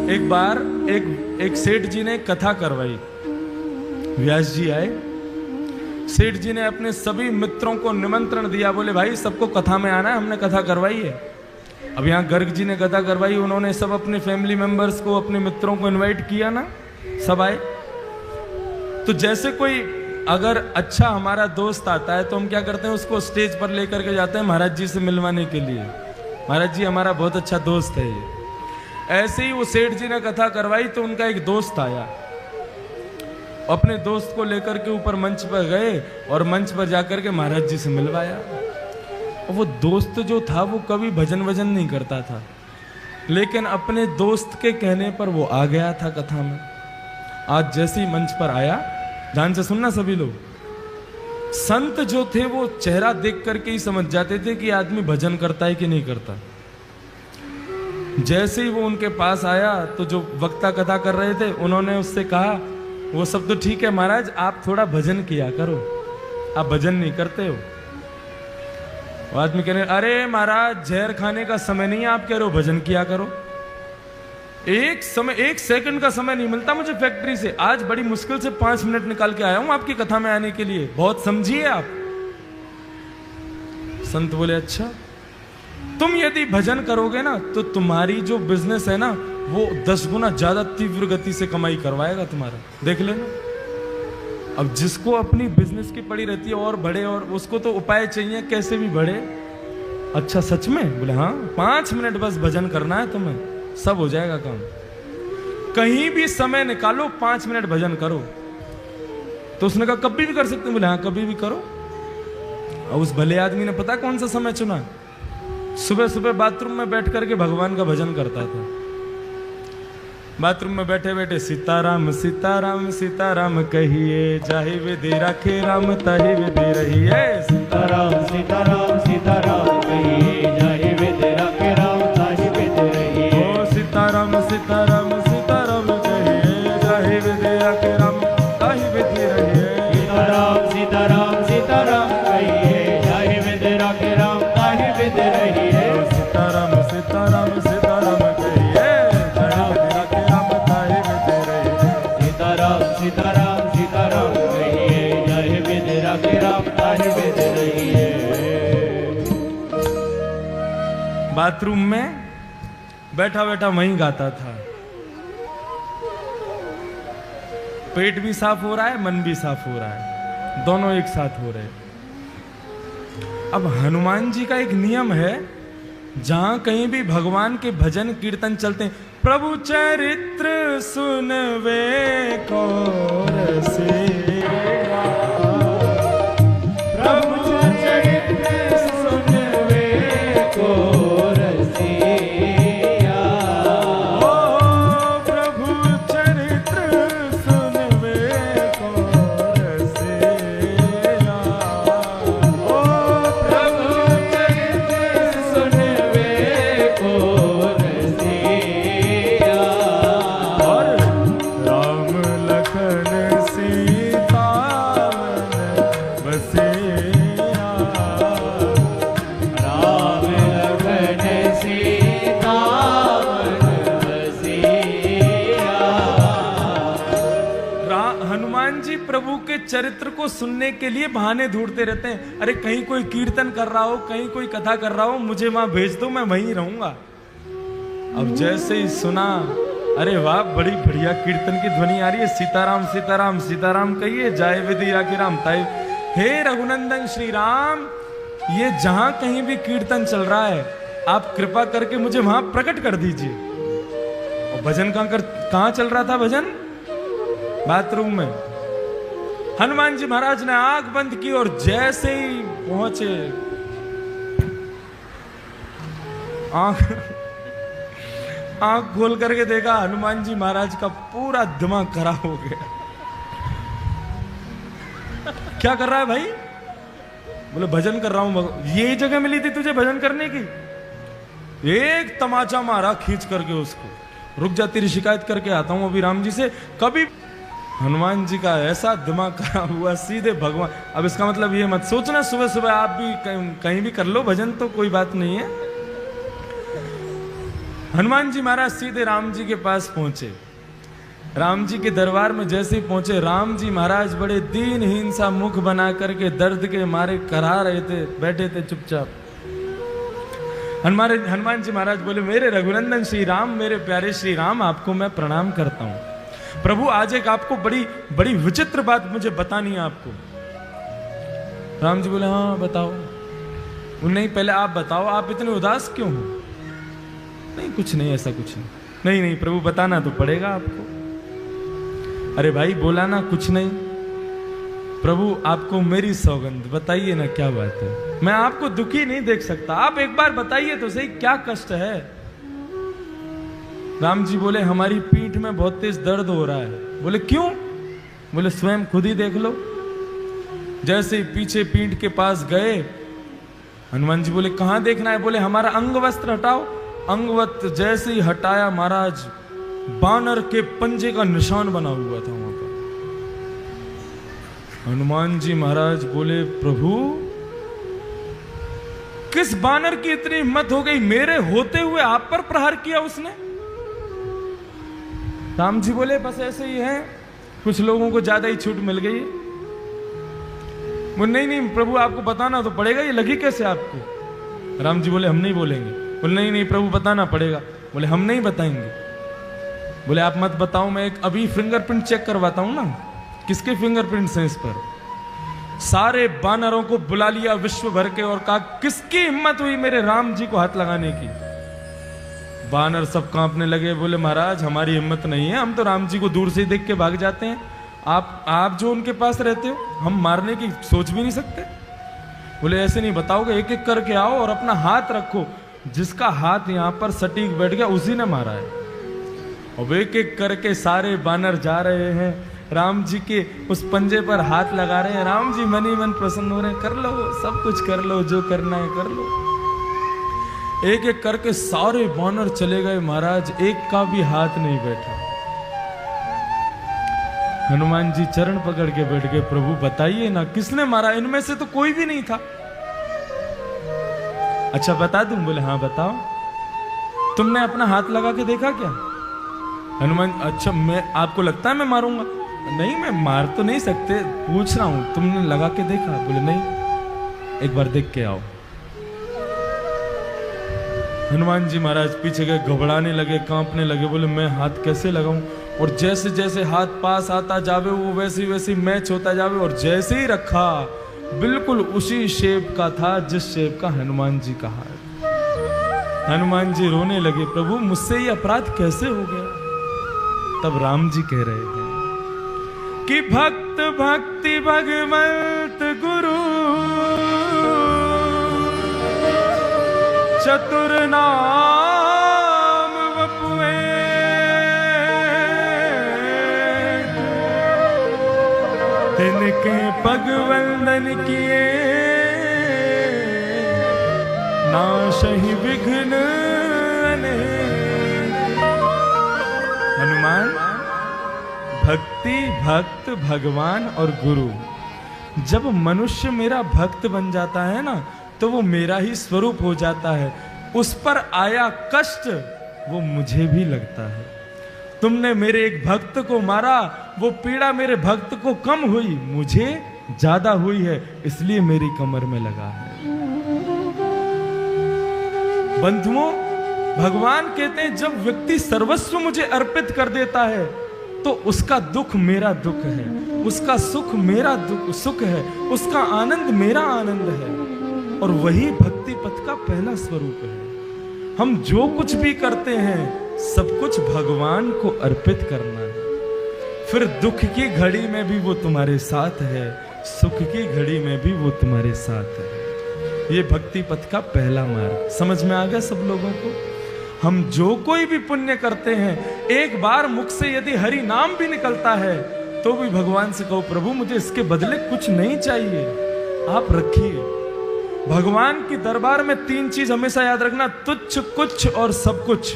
एक बार एक सेठ जी ने कथा करवाई। व्यास जी आए, सेठ जी ने अपने सभी मित्रों को निमंत्रण दिया, बोले भाई सबको कथा में आना है, हमने कथा करवाई है। अब यहाँ गर्ग जी ने कथा करवाई, उन्होंने सब अपने फैमिली मेंबर्स को, अपने मित्रों को इनवाइट किया ना, सब आए। तो जैसे कोई अगर अच्छा हमारा दोस्त आता है तो हम क्या करते हैं, उसको स्टेज पर लेकर के जाते हैं महाराज जी से मिलवाने के लिए, महाराज जी हमारा बहुत अच्छा दोस्त है ये। ऐसे ही वो सेठ जी ने कथा करवाई तो उनका एक दोस्त आया, अपने दोस्त को लेकर के ऊपर मंच पर गए और मंच पर जाकर के महाराज जी से मिलवाया। और वो दोस्त जो था वो कभी भजन वजन नहीं करता था, लेकिन अपने दोस्त के कहने पर वो आ गया था कथा में। आज जैसे ही मंच पर आया, ध्यान से सुनना सभी लोग, संत जो थे वो चेहरा देख करके ही समझ जाते थे कि आदमी भजन करता है कि नहीं करता। जैसे ही वो उनके पास आया तो जो वक्ता कथा कर रहे थे उन्होंने उससे कहा, वो सब तो ठीक है महाराज, आप थोड़ा भजन किया करो, आप भजन नहीं करते हो। वो आदमी कह रहे, अरे महाराज जहर खाने का समय नहीं है, आप कह रहे हो भजन किया करो। एक सेकंड का समय नहीं मिलता मुझे फैक्ट्री से, आज बड़ी मुश्किल से 5 मिनट निकाल के आया हूं आपकी कथा में आने के लिए, बहुत समझिए आप। संत बोले, अच्छा तुम यदि भजन करोगे ना तो तुम्हारी जो बिजनेस है ना वो 10 गुना ज्यादा तीव्र गति से कमाई करवाएगा तुम्हारा, देख लेना। अब जिसको अपनी बिजनेस की पड़ी रहती है और बढ़े, और उसको तो उपाय चाहिए कैसे भी बढ़े। अच्छा सच में? बोले हाँ, 5 मिनट बस भजन करना है तुम्हें, सब हो जाएगा काम। कहीं भी समय निकालो, 5 मिनट भजन करो। तो उसने कहा कभी भी कर सकते? बोले हाँ कभी भी करो। और उस भले आदमी ने पता कौन सा समय चुना? सुबह सुबह बाथरूम में बैठ करके भगवान का भजन करता था। बाथरूम में बैठे बैठे सीताराम सीताराम सीताराम कहिए, जाहि विधि राखे राम ताहि विधि रहिए। सीताराम सीताराम सीताराम कहिए, जाहि विधि राखे राम ताहि विधि रहिए। ओ सीताराम सीताराम सीताराम कहिए, जाहि विधि राखे राम ताहि विधि रहिए। सीताराम सीताराम सीताराम कहिए, जाहि विधि राखे राम ताहि विधि रहिए। सीताराम सीताराम सीताराम कहिए, जाहि विधि राखे राम ताहि विधि रहिए। सीताराम सीताराम सीताराम कहिए, जाहि विधि राखे राम ताहि विधि रहिए। बाथरूम में बैठा बैठा वहीं गाता था। पेट भी साफ हो रहा है, मन भी साफ हो रहा है, दोनों एक साथ हो रहे हैं। अब हनुमान जी का एक नियम है, जहां कहीं भी भगवान के भजन कीर्तन चलते हैं, प्रभु चरित्र सुनवे को रसिया, प्रभु चरित्र सुनवे को रसिया। ओ प्रभु चरित्र सुनवे को रसिया। ओ प्रभु चरित्र सुनवे को रसिया। और राम लखन सीता मन बसिया। राम लखन सीता मन बसिया। हनुमान जी प्रभु के चरित्र को सुनने के लिए बहाने ढूंढते रहते हैं। अरे कहीं कोई कीर्तन कर रहा हो, कहीं कोई कथा कर रहा हो, मुझे वहां भेज दो, मैं वहीं रहूंगा। अब जैसे ही सुना, अरे वाह बड़ी बढ़िया कीर्तन की ध्वनि आ रही है, सीताराम सीताराम सीताराम कहिए, जाय विधि राखे राम ताहि। हे रघुनंदन श्री राम, ये जहां कहीं भी कीर्तन चल रहा है, आप कृपा करके मुझे वहां प्रकट कर दीजिए। और भजन कहां चल रहा था? भजन बाथरूम में। हनुमान जी महाराज ने आंख बंद की और जैसे ही पहुंचे, आंख खोल करके देखा, हनुमान जी महाराज का पूरा दिमाग खराब हो गया। क्या कर रहा है भाई? बोले भजन कर रहा हूं। ये जगह मिली थी तुझे भजन करने की? एक तमाचा मारा खींच करके उसको, रुक जा तेरी शिकायत करके आता हूं अभी राम जी से। कभी हनुमान जी का ऐसा दिमाग खराब हुआ, सीधे भगवान। अब इसका मतलब ये मत सोचना सुबह सुबह आप भी कहीं भी कर लो भजन, तो कोई बात नहीं है। हनुमान जी महाराज सीधे राम जी के पास पहुंचे। राम जी के दरबार में जैसे ही पहुंचे, राम जी महाराज बड़े दीनहीन सा मुख बना करके दर्द के मारे करा रहे थे, बैठे थे चुपचाप। हनुमान जी महाराज बोले, मेरे रघुनंदन श्री राम, मेरे प्यारे श्री राम, आपको मैं प्रणाम करता हूं। प्रभु आज एक आपको बड़ी बड़ी विचित्र बात मुझे बतानी है आपको। राम जी बोले, हाँ बताओ। नहीं पहले आप बताओ, आप इतने उदास क्यों हो? नहीं कुछ नहीं, ऐसा कुछ नहीं। नहीं नहीं प्रभु बताना तो पड़ेगा आपको। अरे भाई बोला ना कुछ नहीं। प्रभु आपको मेरी सौगंध, बताइए ना क्या बात है। मैं आपको दुखी नहीं देख सकता, आप एक बार बताइए तो सही क्या कष्ट है। राम जी बोले, हमारी पीठ में बहुत तेज दर्द हो रहा है। बोले क्यों? बोले स्वयं खुद ही देख लो। जैसे ही पीछे पीठ के पास गए, हनुमान जी बोले कहां देखना है? बोले हमारा अंग वस्त्र हटाओ। अंग वस्त्र जैसे ही हटाया महाराज, बानर के पंजे का निशान बना हुआ था वहां पर। हनुमान जी महाराज बोले, प्रभु किस बानर की इतनी हिम्मत हो गई, मेरे होते हुए आप पर प्रहार किया उसने? राम जी बोले, बस ऐसे ही है, कुछ लोगों को ज्यादा ही छूट मिल गई। बोले नहीं प्रभु आपको बताना तो पड़ेगा, ये लगी कैसे आपको? राम जी बोले, हम नहीं बोलेंगे। बोले नहीं प्रभु बताना पड़ेगा। बोले हम नहीं बताएंगे। बोले आप मत बताओ, मैं एक अभी फिंगरप्रिंट चेक करवाता हूं ना। किसके फिंगरप्रिंट्स हैं इस पर? सारे बानरों को बुला लिया विश्व भर के और कहा, किसकी हिम्मत हुई मेरे राम जी को हाथ लगाने की? बानर सब कांपने लगे। बोले महाराज हमारी हिम्मत नहीं है, हम तो राम जी को दूर से ही देख के भाग जाते हैं। आप जो उनके पास रहते हो, हम मारने की सोच भी नहीं सकते। बोले ऐसे नहीं बताओगे, एक एक करके आओ और अपना हाथ रखो। जिसका हाथ यहां पर सटीक बैठ गया उसी ने मारा है। अब एक एक करके सारे बानर जा रहे हैं, राम जी के उस पंजे पर हाथ लगा रहे हैं। राम जी मन ही मन प्रसन्न हो रहे हैं, कर लो सब कुछ कर लो, जो करना है कर लो। एक एक करके सारे बानर चले गए महाराज, एक का भी हाथ नहीं बैठा। हनुमान जी चरण पकड़ के बैठ गए, प्रभु बताइए ना किसने मारा? इनमें से तो कोई भी नहीं था। अच्छा बता दूं? बोले हाँ बताओ। तुमने अपना हाथ लगा के देखा क्या? हनुमान, अच्छा मैं आपको लगता है मैं मारूंगा? नहीं मैं मार तो नहीं सकते, पूछ रहा हूं तुमने लगा के देखा? बोले नहीं, एक बार देख के आओ। हनुमान जी महाराज पीछे गए, घबराने लगे, कांपने लगे। बोले मैं हाथ कैसे लगाऊं? और जैसे जैसे हाथ पास आता जावे वो वैसे वैसे मैच होता जावे। और जैसे ही रखा बिल्कुल उसी शेप का था जिस शेप का हनुमान जी का हाथ। हनुमान जी रोने लगे, प्रभु मुझसे ये अपराध कैसे हो गया? तब राम जी कह रहे हैं कि भक्त भक्ति भगवंत गुरु चतुर नाम वपुए तिनके पग वंदन किए नाशहि विघ्न अनेक। हनुमान, भक्ति भक्त भगवान और गुरु, जब मनुष्य मेरा भक्त बन जाता है ना तो वो मेरा ही स्वरूप हो जाता है। उस पर आया कष्ट वो मुझे भी लगता है। तुमने मेरे एक भक्त को मारा, वो पीड़ा मेरे भक्त को कम हुई, मुझे ज्यादा हुई है, इसलिए मेरी कमर में लगा है। बंधुओं, भगवान कहते हैं जब व्यक्ति सर्वस्व मुझे अर्पित कर देता है तो उसका दुख मेरा दुख है, उसका सुख मेरा सुख है, उसका आनंद मेरा आनंद है। और वही भक्ति पथ का पहला स्वरूप है। हम जो कुछ भी करते हैं सब कुछ भगवान को अर्पित करना है। फिर दुख की घड़ी में भी वो तुम्हारे साथ है, सुख की घड़ी में भी वो तुम्हारे साथ है। ये भक्ति पथ का पहला मार्ग समझ में आ गया सब लोगों को? हम जो कोई भी पुण्य करते हैं, एक बार मुख से यदि हरि नाम भी निकलता है तो भी भगवान से कहो, प्रभु मुझे इसके बदले कुछ नहीं चाहिए, आप रखिए। भगवान के दरबार में तीन चीज हमेशा याद रखना, तुच्छ कुछ और सब कुछ।